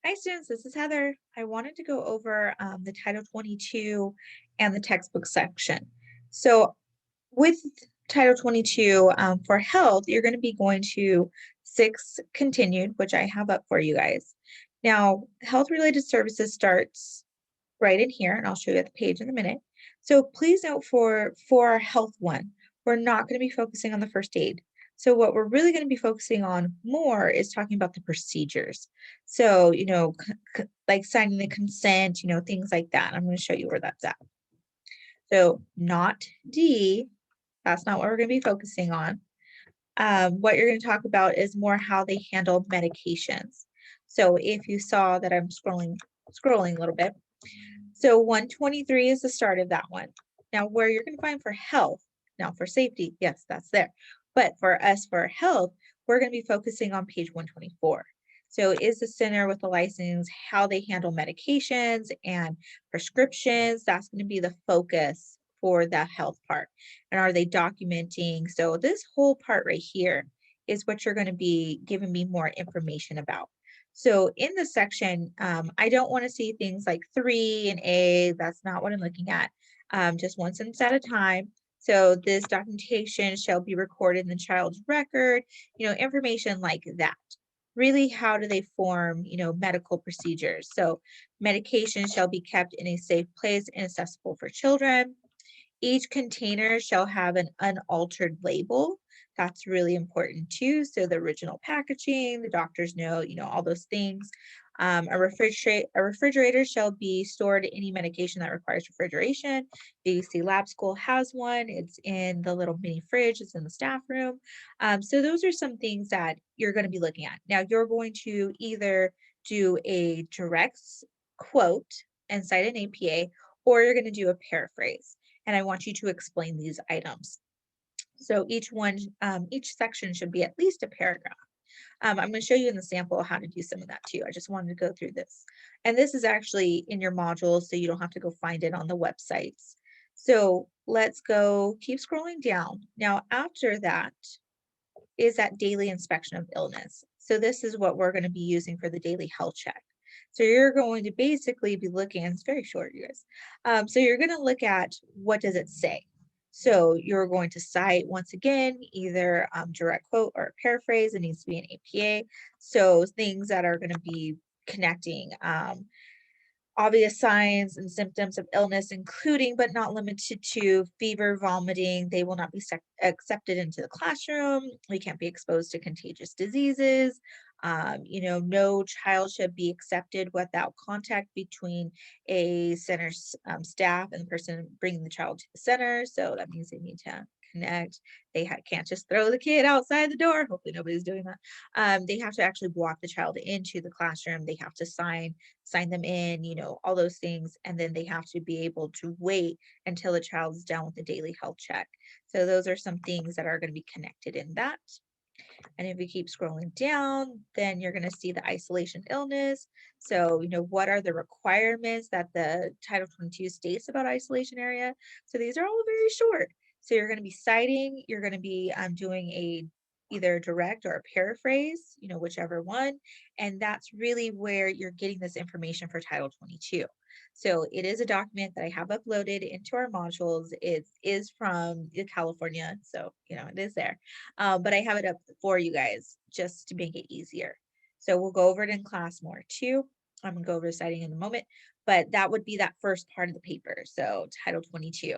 Hi students, this is Heather. I wanted to go over the Title 22 and the textbook section. So with Title 22 for health, you're going to be going to 6 continued, which I have up for you guys. Now, health related services starts right in here, and I'll show you at the page in a minute. So please note for our health one, we're not going to be focusing on the first aid. So what we're really going to be focusing on more is talking about the procedures. So, like signing the consent, things like that. I'm going to show you where that's at. So not D, that's not what we're going to be focusing on. What you're going to talk about is more how they handle medications. So if you saw that I'm scrolling a little bit, so 123 is the start of that one. Now, where you're going to find for health, now for safety, yes, that's there. But for us, for health, we're going to be focusing on page 124. So is the center with the license, how they handle medications and prescriptions, that's going to be the focus for the health part. And are they documenting? So this whole part right here is what you're going to be giving me more information about. So in this section, I don't want to see things like 3 and A. That's not what I'm looking at. Just one sentence at a time. So this documentation shall be recorded in the child's record, information like that. Really, how do they form, medical procedures? So medication shall be kept in a safe place and accessible for children. Each container shall have an unaltered label. That's really important too. So the original packaging, the doctors know, all those things. A refrigerator shall be stored any medication that requires refrigeration. BBC Lab School has one. It's in the little mini fridge. It's in the staff room. So those are some things that you're going to be looking at. Now you're going to either do a direct quote and cite an APA, or you're going to do a paraphrase, and I want you to explain these items. So each section should be at least a paragraph. I'm going to show you in the sample how to do some of that too. I just wanted to go through this. And this is actually in your modules, so you don't have to go find it on the websites. So let's go, keep scrolling down. Now, after that is that daily inspection of illness. So this is what we're going to be using for the daily health check. So you're going to basically be looking, and it's very short, you guys. So you're going to look at what does it say. So you're going to cite, once again, either direct quote or a paraphrase. It needs to be an APA. So things that are going to be connecting obvious signs and symptoms of illness, including but not limited to fever, vomiting. They will not be accepted into the classroom. We can't be exposed to contagious diseases. No child should be accepted without contact between a center's staff and the person bringing the child to the center. So that means they need to connect. They can't just throw the kid outside the door. Hopefully nobody's doing that. They have to actually walk the child into the classroom. They have to sign them in, all those things. And then they have to be able to wait until the child is done with the daily health check. So those are some things that are going to be connected in that. And if we keep scrolling down, then you're going to see the isolation illness. So, what are the requirements that the Title 22 states about isolation area? So these are all very short. So you're going to be citing, you're going to be doing either a direct or a paraphrase, whichever one. And that's really where you're getting this information for Title 22. So it is a document that I have uploaded into our modules. It is from California, so it is there. But I have it up for you guys just to make it easier. So we'll go over it in class more too. I'm gonna go over citing in a moment, but that would be that first part of the paper. So Title 22.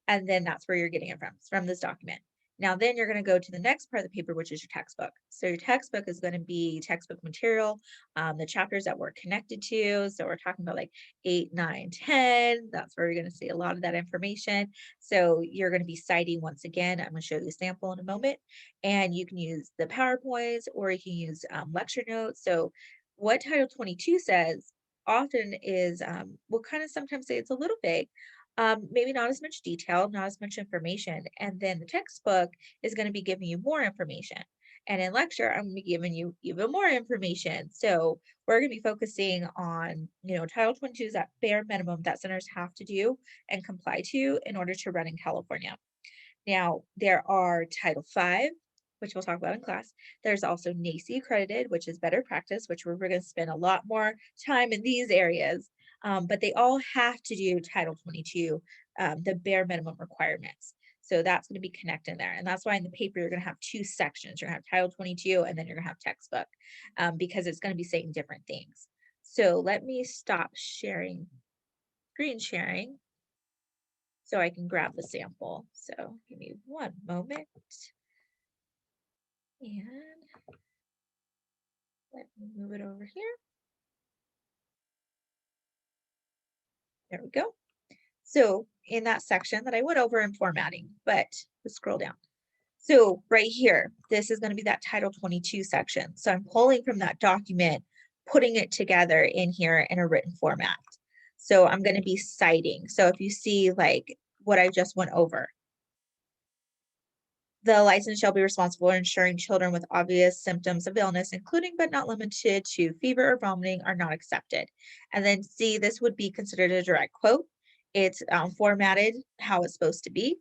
And then that's where you're getting it from. It's from this document. Now, then you're going to go to the next part of the paper, which is your textbook. So your textbook is going to be textbook material, the chapters that we're connected to. So we're talking about like 8, 9, 10. That's where you're going to see a lot of that information. So you're going to be citing once again. I'm going to show you a sample in a moment. And you can use the PowerPoints or you can use lecture notes. So what Title 22 says often is, we'll kind of sometimes say it's a little vague, maybe not as much detail, not as much information. And then the textbook is going to be giving you more information. And in lecture, I'm going to be giving you even more information. So we're going to be focusing on, Title 22 is that bare minimum that centers have to do and comply to in order to run in California. Now, there are Title 5, which we'll talk about in class. There's also NACE accredited, which is better practice, which we're going to spend a lot more time in these areas. But they all have to do Title 22, the bare minimum requirements. So that's going to be connected there. And that's why in the paper, you're going to have two sections. You're going to have Title 22 and then you're going to have textbook because it's going to be saying different things. So let me stop sharing, screen sharing, so I can grab the sample. So give me one moment. And let me move it over here. There we go. So in that section that I went over in formatting, but let's scroll down. So right here, this is going to be that Title 22 section. So I'm pulling from that document, putting it together in here in a written format. So I'm going to be citing. So if you see like what I just went over, the license shall be responsible for ensuring children with obvious symptoms of illness, including but not limited to fever or vomiting, are not accepted. And then see, this would be considered a direct quote. It's formatted how it's supposed to be.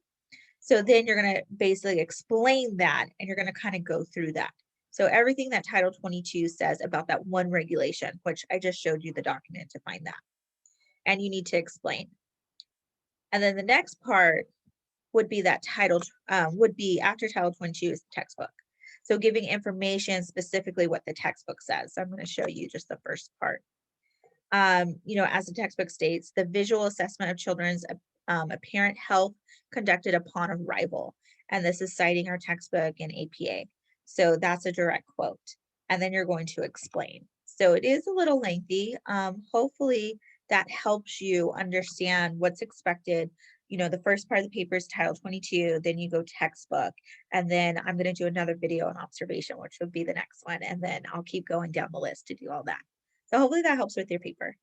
So then you're going to basically explain that and you're going to kind of go through that. So everything that Title 22 says about that one regulation, which I just showed you the document to find that, and you need to explain. And then the next part would be that title, would be after Title 22 is textbook. So giving information specifically what the textbook says. So I'm going to show you just the first part. As the textbook states, the visual assessment of children's apparent health conducted upon arrival. And this is citing our textbook and APA. So that's a direct quote. And then you're going to explain. So it is a little lengthy. Hopefully that helps you understand what's expected. The first part of the paper is Title 22, then you go textbook, and then I'm going to do another video on observation, which would be the next one. And then I'll keep going down the list to do all that. So hopefully that helps with your paper.